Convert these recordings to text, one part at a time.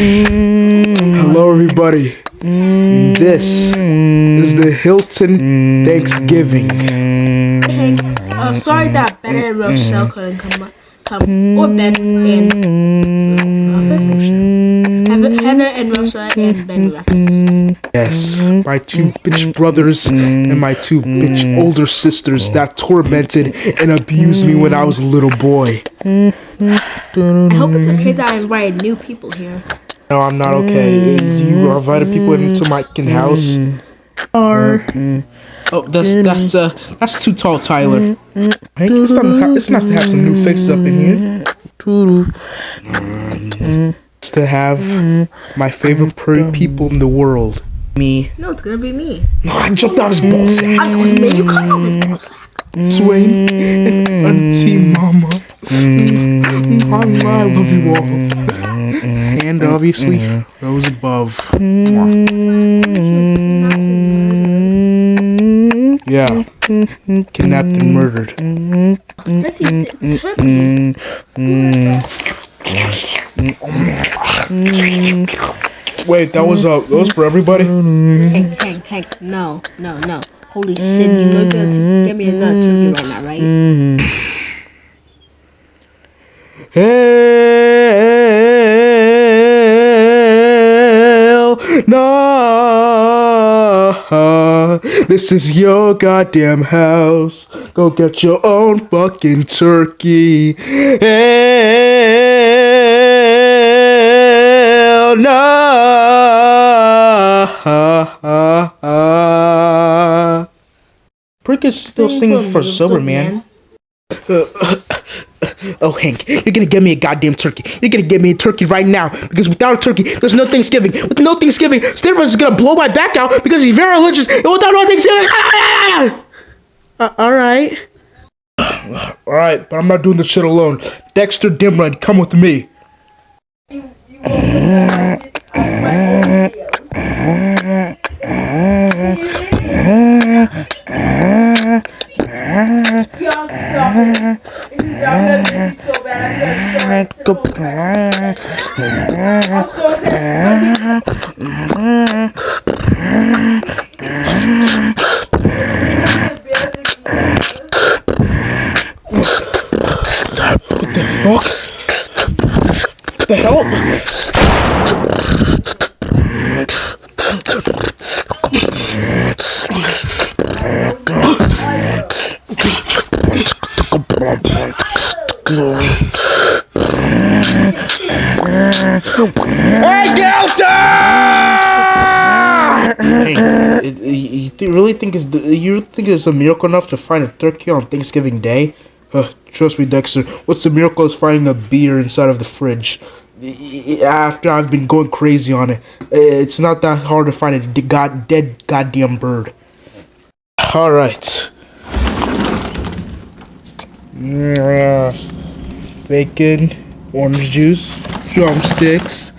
Hello, everybody. This is the Hilton Thanksgiving. Hey, sorry that Ben and Rochelle couldn't come, or Ben and office. Heather and Rochelle and Ben office. Yes, my two bitch brothers and my two bitch older sisters that tormented and abused me when I was a little boy. I hope it's okay that I invited new people here. No, I'm not okay. You invited people into my house. Oh, that's too tall, Tyler. Hank, it's nice to have some new faces up in here. It's to have my favorite people in the world. Me. No, it's gonna be me. No, I jumped out of his ball sack. You cut off his ball sack. Swain and Auntie Mama. I love you all. And obviously, those above. Yeah. Kidnapped and murdered. Let's eat this turkey. Wait, that was for everybody? Hank, no. Holy shit, you know you're gonna get me another turkey right now, right? Hell no! This is your goddamn house. Go get your own fucking turkey. Hell no! Prick is still singing for sober, man. Oh, Hank, you're gonna get me a goddamn turkey. You're gonna get me a turkey right now. Because without a turkey, there's no Thanksgiving. With no Thanksgiving, Stephen is gonna blow my back out because he's very religious. And without no Thanksgiving, alright. Alright, but I'm not doing this shit alone. Dexter Dimrod, come with me. What the fuck? What the hell? Hey, Gelta! Hey, you really think it's a miracle enough to find a turkey on Thanksgiving Day? Trust me, Dexter. What's the miracle is finding a beer inside of the fridge. After I've been going crazy on it, it's not that hard to find a dead goddamn bird. All right. Bacon, orange juice, drumsticks.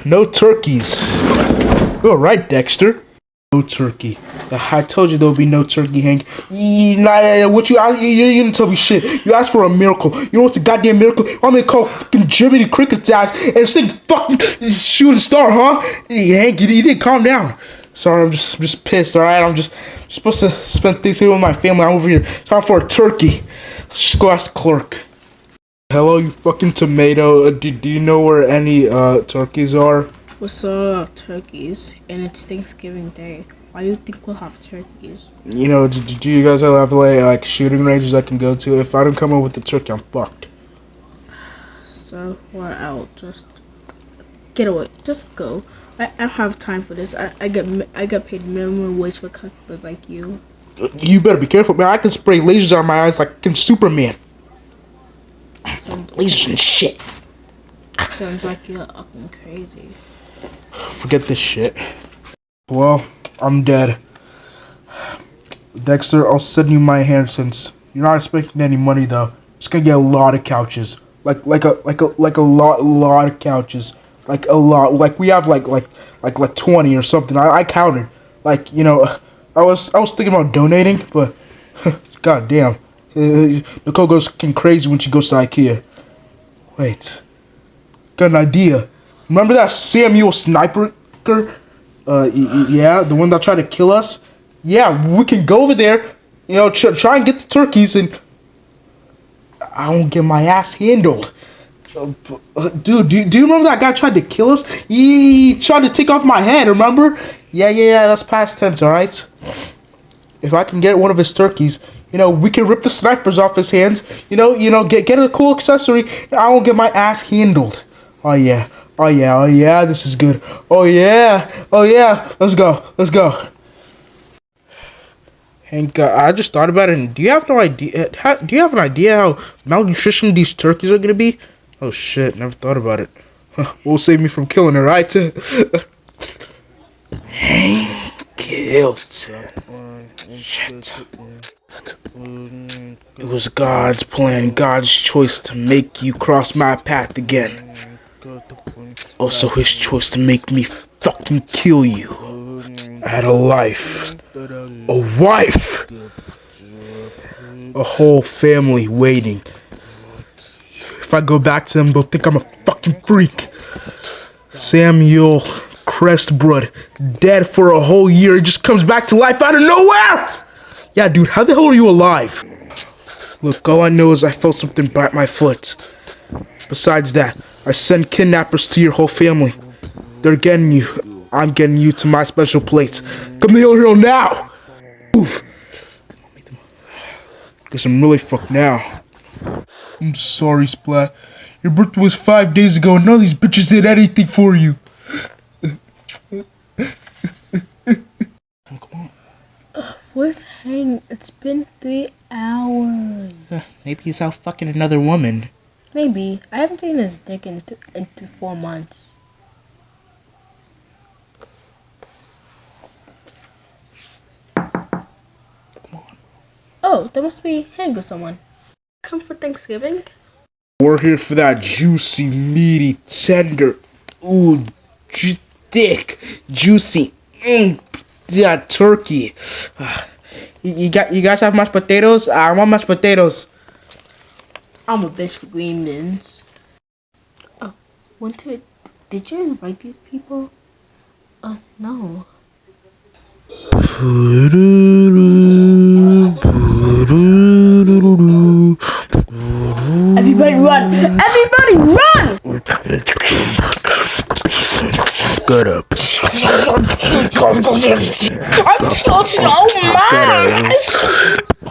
No turkeys. You're right, Dexter. No turkey. I told you there would be no turkey, Hank. You didn't tell me shit. You asked for a miracle. You know what's a goddamn miracle? I'm gonna call fucking Jiminy Cricket's ass and sing fucking Shooting Star, huh? Hey, Hank, you didn't calm down. Sorry, I'm just pissed, alright? I'm just supposed to spend Thanksgiving with my family. I'm over here trying for a turkey. Let's just go ask the clerk. Hello, you fucking tomato. Do you know where any turkeys are? We're sold out turkeys, and it's Thanksgiving Day. Why do you think we'll have turkeys? You know, do you guys have like shooting ranges I can go to? If I don't come up with the turkey, I'm fucked. So we're out. Just get away. Just go. I don't have time for this. I get paid minimum wage for customers like you. You better be careful, man. I can spray lasers on my eyes like Superman. Lasers and shit. Sounds like you're fucking crazy. Forget this shit. Well, I'm dead. Dexter, I'll send you my inheritance. You're not expecting any money though. Just gonna get a lot of couches. Like a lot of couches. Like a lot. Like we have like 20 or something. I counted. Like, you know, I was thinking about donating, but god damn. Nicole goes crazy when she goes to IKEA. Wait. Got an idea. Remember that Samuel sniper? Yeah, the one that tried to kill us? Yeah, we can go over there, you know, try and get the turkeys, and I won't get my ass handled. Dude, do you remember that guy tried to kill us? He tried to take off my head, remember? Yeah, that's past tense, alright? If I can get one of his turkeys, you know, we can rip the snipers off his hands, you know, get a cool accessory, and I won't get my ass handled. Oh yeah, this is good. Oh yeah, let's go. Hank, I just thought about it, and do you have no idea, do you have an idea how malnutrition these turkeys are gonna be? Oh shit, never thought about it. Will save me from killing her, right? Hank Hilton. Shit. It was God's plan, God's choice to make you cross my path again. Also his choice to make me fucking kill you. I had a life. A wife. A whole family waiting. If I go back to them, they'll think I'm a fucking freak. Samuel Crestbrood, dead for a whole year, he just comes back to life out of nowhere! Yeah, dude, how the hell are you alive? Look, all I know is I felt something bite my foot. Besides that, I sent kidnappers to your whole family. They're getting you. I'm getting you to my special place. Come to Hill now! Move! Guess I'm really fucked now. I'm sorry, Splat. Your birthday was 5 days ago and none of these bitches did anything for you. Come on. Where's Hank? It's been 3 hours. Maybe he's out fucking another woman. Maybe. I haven't seen his dick in 4 months. Oh, there must be Hank or someone. Come for Thanksgiving? We're here for that juicy, meaty, tender, ooh, thick, juicy, that turkey. You guys have mashed potatoes? I want mashed potatoes. I'm a bitch for green beans. Oh, did you invite these people? No. Everybody run! Everybody run! Good up. I'm so mad!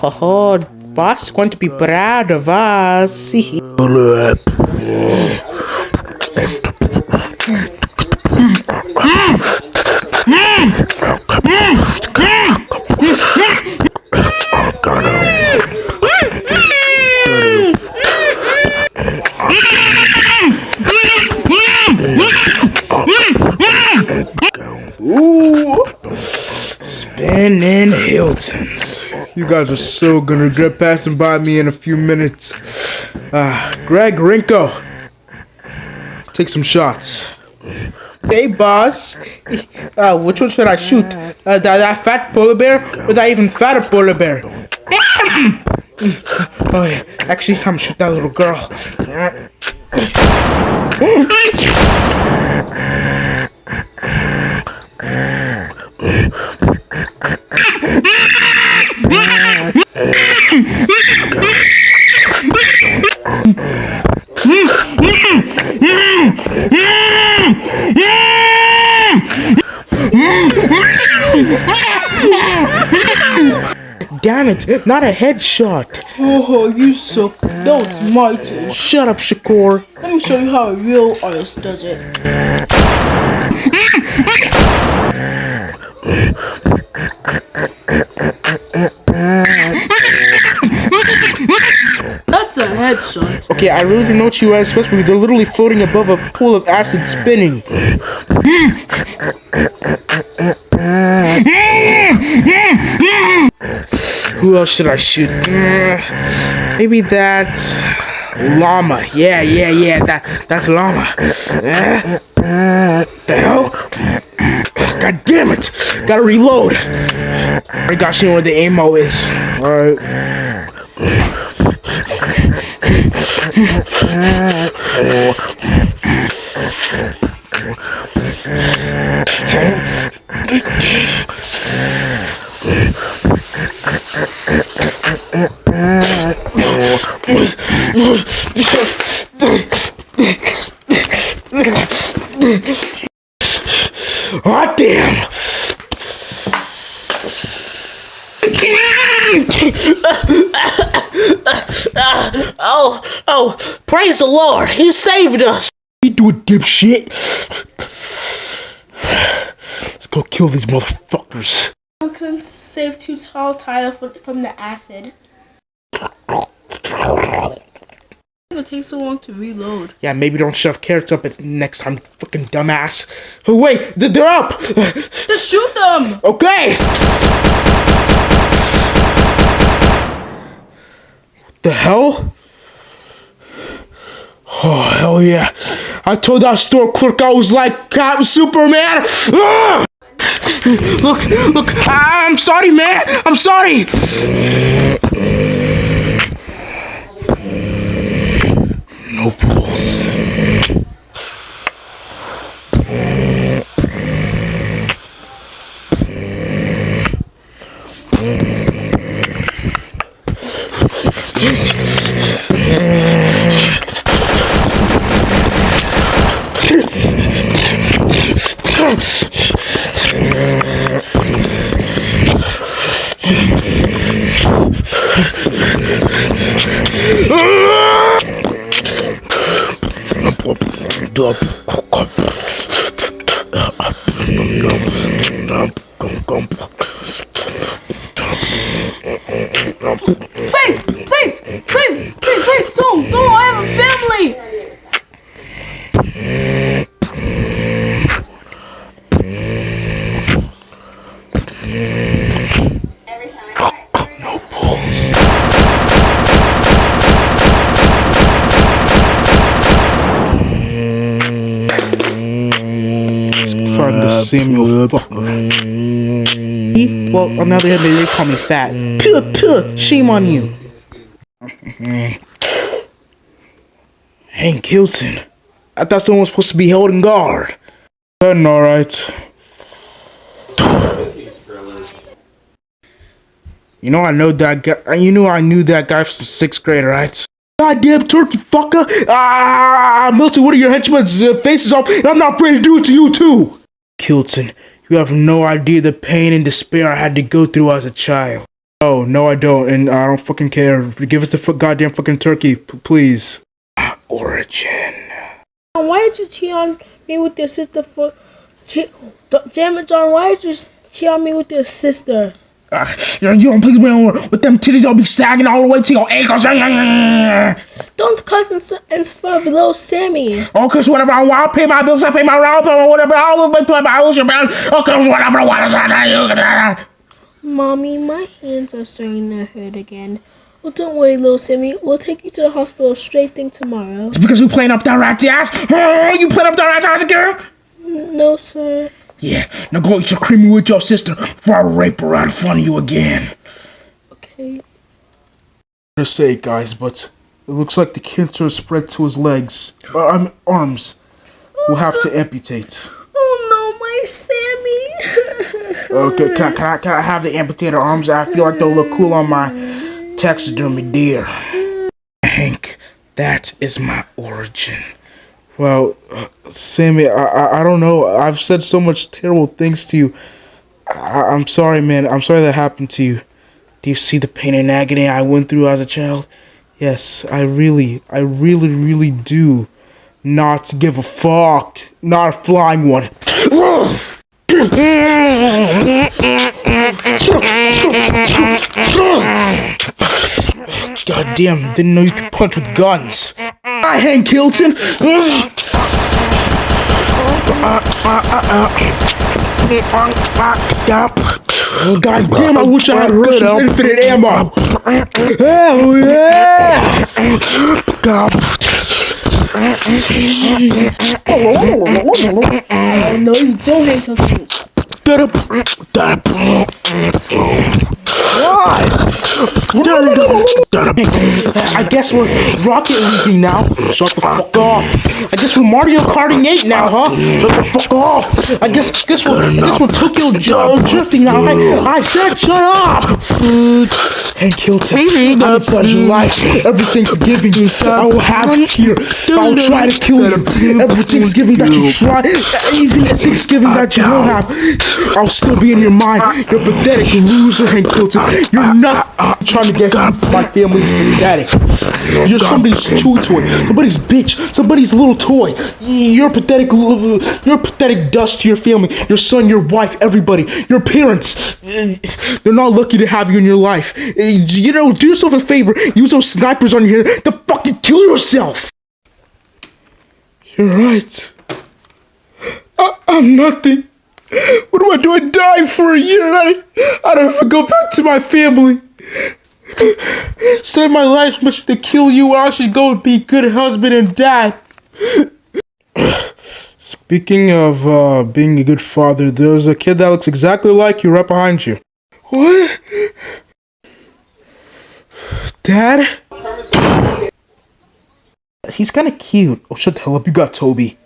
Oh, boss is going to be proud of us. Ooh, spinning Hiltons. You guys are so gonna regret passing by me in a few minutes. Greg, Rinko, take some shots. Hey, boss. Which one should I shoot? That fat polar bear or that even fatter polar bear? Oh yeah, actually, I'm gonna shoot that little girl. Damn it, not a headshot. Oh, you suck. That was my turn. Shut up, Shakur. Let me show you how a real artist does it. That's a headshot. Okay, I really don't know what you are supposed to be. They're literally floating above a pool of acid spinning. Who else should I shoot? Maybe that llama. Yeah. That's llama. The hell? God damn it! Gotta reload. I gotta see where the ammo is. Alright. Oh, damn! Oh, praise the Lord. He saved us. You do it, dipshit. Let's go kill these motherfuckers. I couldn't save too tall Tyler from the acid. It takes so long to reload. Yeah, maybe don't shove carrots up it next time, fucking dumbass. Oh, wait, they're up! Just shoot them! Okay! What the hell? Oh, hell yeah. I told that store clerk I was like Captain Superman. Ah! Look, I'm sorry, man. I'm sorry. No pulse. Please, don't, I have a family! No pulse. Find the Samuel fucker. Well, on the other hand, they call me fat. Puh, shame on you. Hank Hilton. I thought someone was supposed to be holding guard. Alright. You know I know that guy. You know I knew that guy from 6th grade, right? Goddamn turkey fucker! Milton, what are your henchmen's faces off? And I'm not afraid to do it to you too. Hilton, you have no idea the pain and despair I had to go through as a child. Oh no, I don't, and I don't fucking care. Give us the goddamn fucking turkey, please. Origin. Why did you cheat on me with your sister damn it, John, why did you cheat on me with your sister? You don't please me with them titties. I'll be sagging all the way to your ankles. Don't cuss in front of little Sammy. Oh, cause whatever I want, I'll pay my bills, I pay my rent, whatever. I'll pay my ocean bill. Oh, cause whatever I want. Mommy, my hands are starting to hurt again. Well, don't worry, little Sammy. We'll take you to the hospital straight thing tomorrow. It's because you playing up that rat's ass. Oh, you playing up that rat's ass again? No, sir. Yeah, now go eat your creamy with your sister before I rape her out in front of you again. Okay. To say, guys, but it looks like the cancer has spread to his legs. Arms. We'll have to amputate. Oh no, my Sammy. Okay, can I have the amputated arms? I feel like they'll look cool on my taxidermy deer. Hank, that is my origin. Well, Sammy, I don't know. I've said so much terrible things to you. I'm sorry, man. I'm sorry that happened to you. Do you see the pain and agony I went through as a child? Yes, I really do not give a fuck. Not a flying one. God damn, didn't know you could punch with guns. Hi, Hank Hilton. God damn, I wish I had Russia's infinite ammo. Hell yeah! Oh no, you don't hate something. I guess we're rocket leaguing now. Shut the fuck up. I guess we're Mario Karting 8 now, huh? Shut the fuck up. I guess we're Tokyo drifting now. I said shut up. And Hilton, I'm inside your life. Every Thanksgiving, I will have it here. I will try to kill you. Every Thanksgiving that you try, even the Thanksgiving that you won't have, I'll still be in your mind. You're pathetic loser, Hank Hilton. You're not trying to get my family's pathetic. You're somebody's chew toy, somebody's bitch, somebody's little toy. You're pathetic. You're pathetic dust to your family, your son, your wife, everybody, your parents. They're not lucky to have you in your life. You know, do yourself a favor. Use those snipers on your head to fucking kill yourself. You're right. I'm nothing. What am I doing? Dying for a year and I don't even go back to my family. Instead of my life mission to kill you, I should go and be a good husband and dad. Speaking of being a good father, there's a kid that looks exactly like you right behind you. What? Dad? He's kind of cute. Oh, shut the hell up. You got Toby.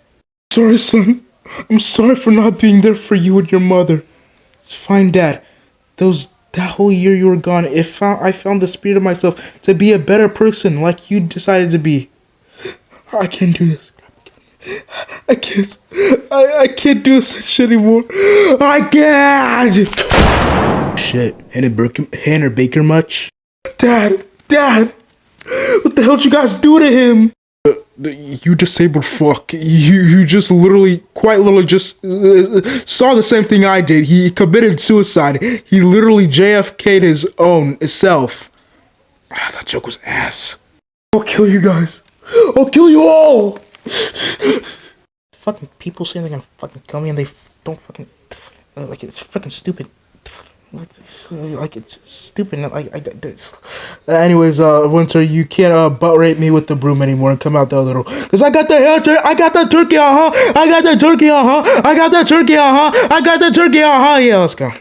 Sorry, son. I'm sorry for not being there for you and your mother. It's fine, Dad. That whole year you were gone, I found the spirit of myself to be a better person like you decided to be. I can't do this. I can't. I can't do this shit anymore. I can't! Shit. Hannah Baker much? Dad! What the hell did you guys do to him? You disabled fuck. You just quite literally just saw the same thing I did. He committed suicide. He literally JFK'd his own self. That joke was ass. I'll kill you guys. I'll kill you all! Fucking people saying they're gonna fucking kill me and they don't fucking... Like, it's fucking stupid. Like, it's stupid. Anyways, Winter, you can't butt rape me with the broom anymore and come out the other door. Cause I got the turkey, I got the turkey, I got the turkey, I got the turkey, I got the turkey, Yeah, let's go.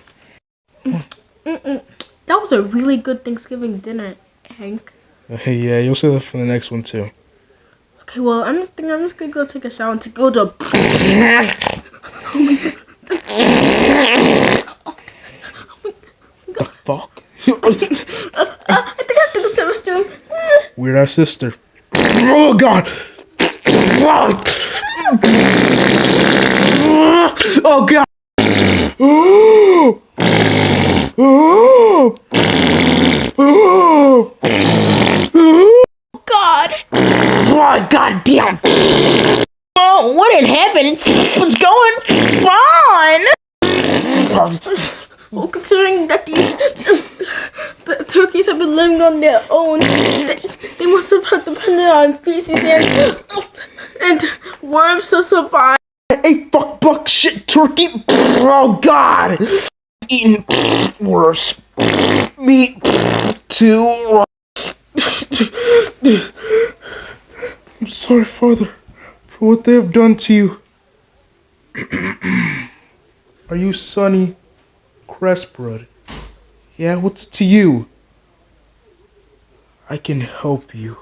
That was a really good Thanksgiving dinner, Hank. Hey, yeah, you'll say that for the next one too. Okay, well, I'm just gonna go take a shower and go to. The fuck? I think I have to go to the restroom. Weird ass sister. Oh god! Oh god! God! Oh, goddamn! Oh, what in heaven? What's going on? Well, considering that the turkeys have been living on their own, they must have depended on feces and worms to survive. Hey, fuck, shit, turkey! Oh god! Eating worse. Me too. I'm sorry, Father, for what they have done to you. Are you Sonny Crestbrood? Yeah, what's it to you? I can help you.